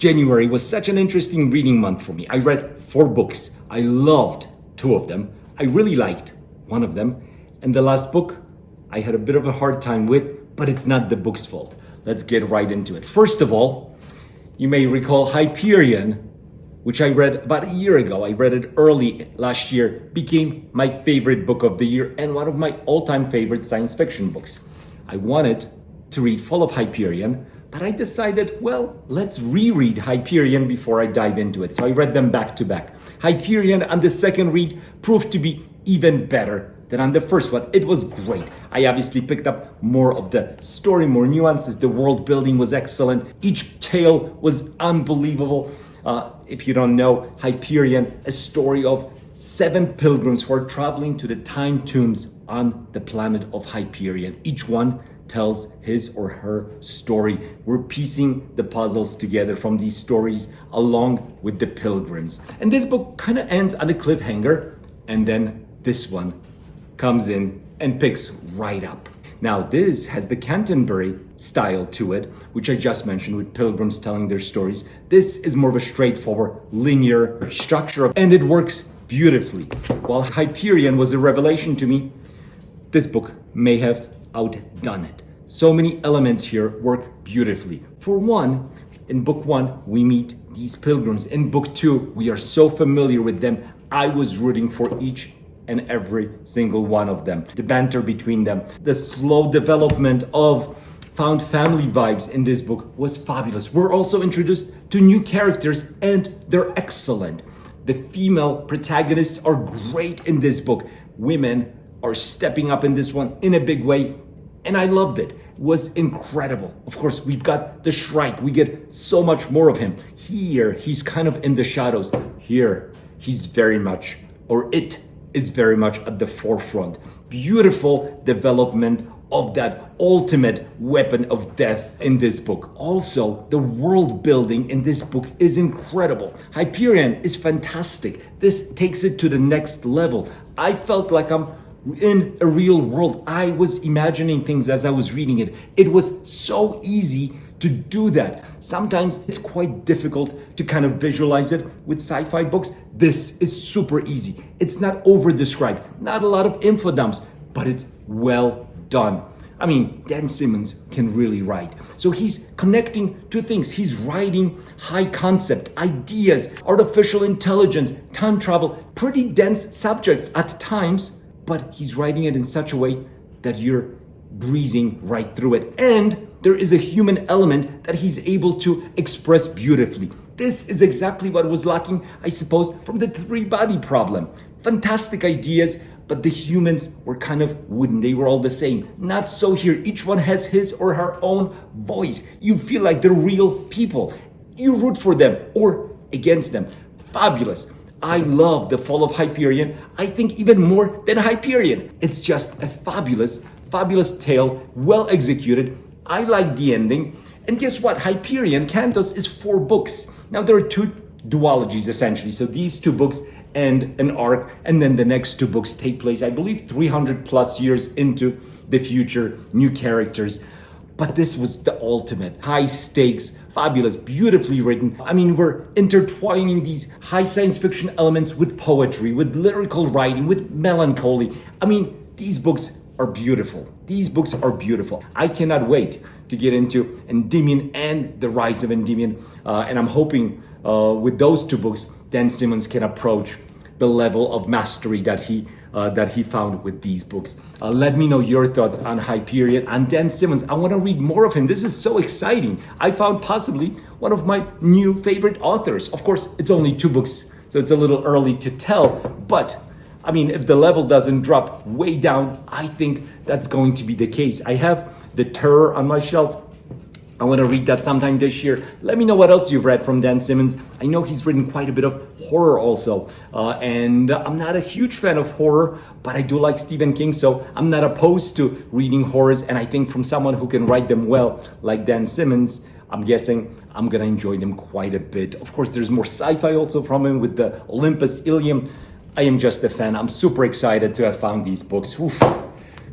January was such an interesting reading month for me. I read 4 books. I loved 2 of them. I really liked one of them. And the last book, I had a bit of a hard time with, but it's not the book's fault. Let's get right into it. First of all, you may recall Hyperion, which I read about a year ago. I read it early last year, became my favorite book of the year and one of my all-time favorite science fiction books. I wanted to read Fall of Hyperion, but I decided, well, let's reread Hyperion before I dive into it. So I read them back to back. Hyperion on the second read proved to be even better than on the first one. It was great. I obviously picked up more of the story, more nuances. The world building was excellent. Each tale was unbelievable. If you don't know, Hyperion, a story of 7 pilgrims who are traveling to the time tombs on the planet of Hyperion. Each one tells his or her story. We're piecing the puzzles together from these stories along with the pilgrims. And this book kind of ends on a cliffhanger, and then this one comes in and picks right up. Now this has the Canterbury style to it, which I just mentioned, with pilgrims telling their stories. This is more of a straightforward, linear structure, and it works beautifully. While Hyperion was a revelation to me, this book may have outdone it. So many elements here work beautifully. For one, in book 1, we meet these pilgrims. In book 2, we are so familiar with them. I was rooting for each and every single one of them. The banter between them, the slow development of found family vibes in this book was fabulous. We're also introduced to new characters and they're excellent. The female protagonists are great in this book. Women are stepping up in this one in a big way, and I loved it. It was incredible. Of course, we've got the Shrike. We get so much more of him. Here, he's kind of in the shadows. Here, he's very much, or it is very much at the forefront. Beautiful development of that ultimate weapon of death in this book. Also, the world building in this book is incredible. Hyperion is fantastic. This takes it to the next level. I felt like I'm in a real world. I was imagining things as I was reading it. It was so easy to do that. Sometimes it's quite difficult to kind of visualize it with sci-fi books. This is super easy. It's not over-described, not a lot of info dumps, but it's well done. I mean, Dan Simmons can really write. So he's connecting 2 things. He's writing high concept, ideas, artificial intelligence, time travel, pretty dense subjects at times, but he's writing it in such a way that you're breezing right through it. And there is a human element that he's able to express beautifully. This is exactly what was lacking, I suppose, from the 3-body problem. Fantastic ideas, but the humans were kind of wooden. They were all the same. Not so here. Each one has his or her own voice. You feel like they're real people. You root for them or against them. Fabulous. I love the Fall of Hyperion. I think even more than Hyperion. It's just a fabulous tale, well executed. I like the ending. And guess what? Hyperion, Cantos, is 4 books. Now there are 2 duologies essentially. So these 2 books end an arc, and then the next 2 books take place, I believe, 300 plus years into the future, new characters. But this was the ultimate. High stakes, fabulous, beautifully written. I mean, we're intertwining these high science fiction elements with poetry, with lyrical writing, with melancholy. I mean, these books are beautiful. These books are beautiful. I cannot wait to get into Endymion and the Rise of Endymion. And I'm hoping with those 2 books, Dan Simmons can approach the level of mastery that he found with these books. Let me know your thoughts on Hyperion and Dan Simmons. I want to read more of him. This is so exciting. I found possibly one of my new favorite authors. Of course, it's only 2 books, so it's a little early to tell. But I mean, if the level doesn't drop way down, I think that's going to be the case. I have The Terror on my shelf. I want to read that sometime this year. Let me know what else you've read from Dan Simmons. I know he's written quite a bit of horror also. And I'm not a huge fan of horror, but I do like Stephen King, so I'm not opposed to reading horrors. And I think from someone who can write them well, like Dan Simmons, I'm guessing I'm going to enjoy them quite a bit. Of course, there's more sci-fi also from him with the Olympus Ilium. I am just a fan. I'm super excited to have found these books. Oof,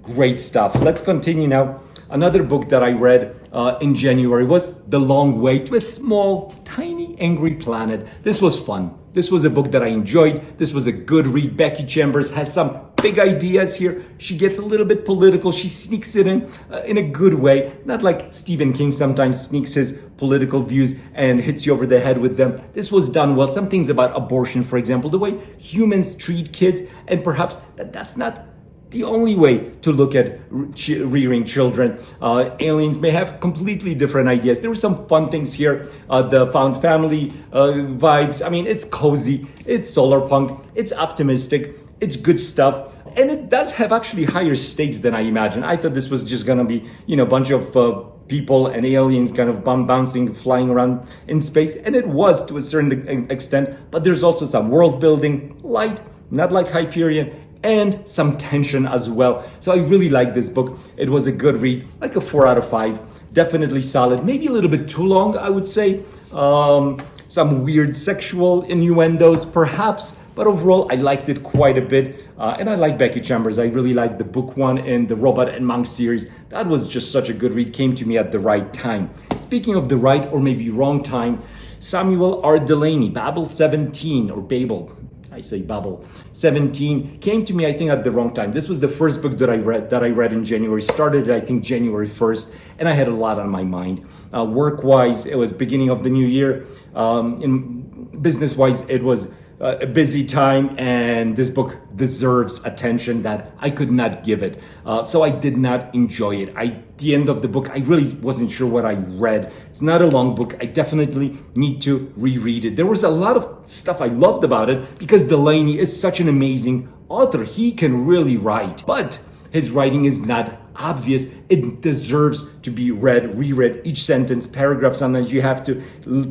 great stuff. Let's continue now. Another book that I read in January was The Long Way to a Small, Tiny Angry Planet. This was fun. This was a book that I enjoyed. This was a good read. Becky Chambers has some big ideas here. She gets a little bit political. She sneaks it in a good way. Not like Stephen King sometimes sneaks his political views and hits you over the head with them. This was done well. Some things about abortion, for example, the way humans treat kids, and perhaps that's not the only way to look at rearing children. Aliens may have completely different ideas. There were some fun things here. The found family vibes. I mean, it's cozy, it's solar punk, it's optimistic, it's good stuff. And it does have actually higher stakes than I imagined. I thought this was just gonna be, a bunch of people and aliens kind of bouncing, flying around in space. And it was to a certain extent, but there's also some world building, light, not like Hyperion, and some tension as well. So I really like this book. It was a good read, like a 4 out of 5. Definitely solid, maybe a little bit too long, I would say. Some weird sexual innuendos, perhaps, but overall, I liked it quite a bit. And I like Becky Chambers. I really liked the book one in the Robot and Monk series. That was just such a good read, came to me at the right time. Speaking of the right or maybe wrong time, Samuel R. Delany, Babel 17, or Babel, I say Babel 17, came to me, I think, at the wrong time. This was the first book that I read in January. Started, I think, January 1st, and I had a lot on my mind. Work-wise, it was beginning of the new year. In business-wise, it was a busy time, and this book deserves attention that I could not give it. So I did not enjoy it. At the end of the book, I really wasn't sure what I read. It's not a long book. I definitely need to reread it. There was a lot of stuff I loved about it because Delany is such an amazing author. He can really write, but his writing is not obvious. It deserves to be read, reread, each sentence, paragraph. Sometimes you have to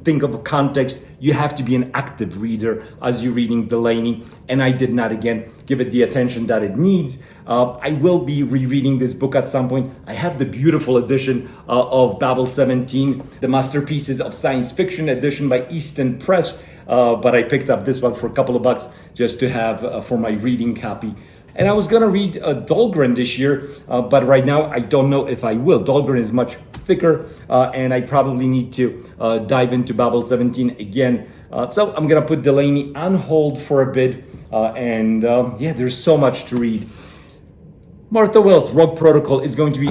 think of context. You have to be an active reader as you're reading Delany. And I did not, again, give it the attention that it needs. I will be rereading this book at some point. I have the beautiful edition of Babel 17, the Masterpieces of Science Fiction edition by Easton Press. But I picked up this one for a couple of bucks just to have for my reading copy. And I was gonna read Dahlgren this year, but right now I don't know if I will. Dahlgren is much thicker, and I probably need to dive into Babel 17 again. So I'm gonna put Delany on hold for a bit, and yeah, there's so much to read. Martha Wells' Rogue Protocol is going to be,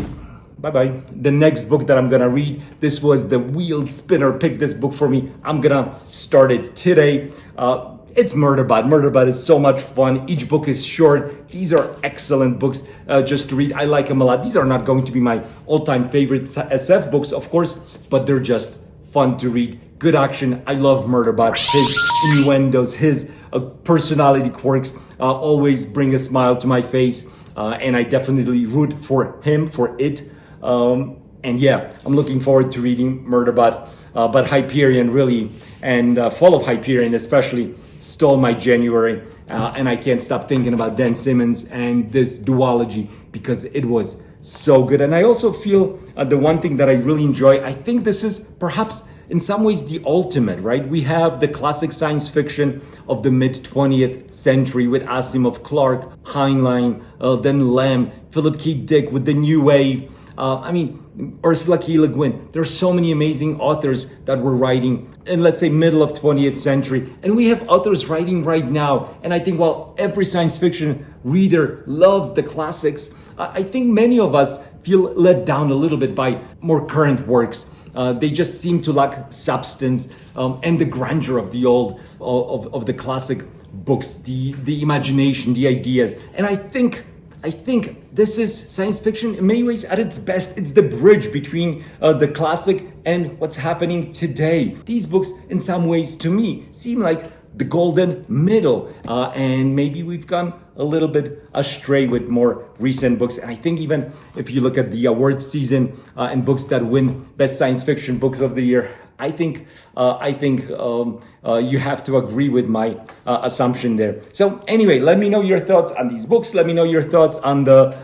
bye-bye, the next book that I'm gonna read. This was the Wheel Spinner picked this book for me. I'm gonna start it today. It's Murderbot. Murderbot is so much fun. Each book is short. These are excellent books just to read. I like them a lot. These are not going to be my all-time favorite SF books, of course, but they're just fun to read. Good action. I love Murderbot. His innuendos, his personality quirks always bring a smile to my face, and I definitely root for him, for it. And yeah, I'm looking forward to reading Murderbot. But Hyperion really, and Fall of Hyperion especially, stole my January. And I can't stop thinking about Dan Simmons and this duology because it was so good. And I also feel the one thing that I really enjoy, I think this is perhaps in some ways the ultimate, right? We have the classic science fiction of the mid-20th century with Asimov, Clarke, Heinlein, then Lamb, Philip K. Dick with the New Wave. Ursula K. Le Guin. There's so many amazing authors that were writing in, let's say, middle of 20th century. And we have authors writing right now. And I think while every science fiction reader loves the classics, I think many of us feel let down a little bit by more current works. They just seem to lack substance and the grandeur of the old, of the classic books, the imagination, the ideas. And I think this is science fiction in many ways at its best. It's the bridge between the classic and what's happening today. These books, in some ways, to me, seem like the golden middle. And maybe we've gone a little bit astray with more recent books. And I think even if you look at the awards season and books that win Best Science Fiction Books of the Year, I think you have to agree with my assumption there. So anyway, let me know your thoughts on these books. Let me know your thoughts on the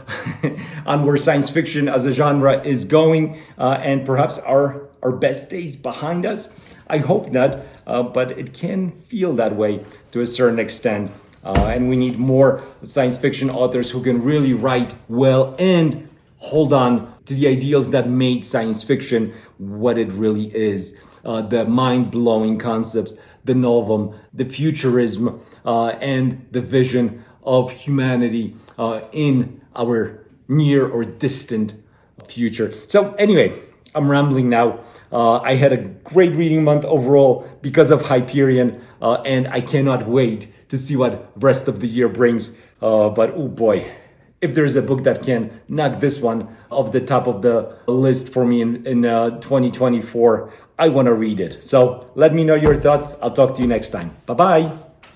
on where science fiction as a genre is going, and perhaps our best days behind us. I hope not, but it can feel that way to a certain extent. And we need more science fiction authors who can really write well and hold on to the ideals that made science fiction what it really is. the mind-blowing concepts, the novum, the futurism, and the vision of humanity in our near or distant future. So anyway, I'm rambling now. I had a great reading month overall because of Hyperion, and I cannot wait to see what rest of the year brings. But oh boy, if there's a book that can knock this one off the top of the list for me in 2024, I want to read it. So let me know your thoughts. I'll talk to you next time. Bye-bye.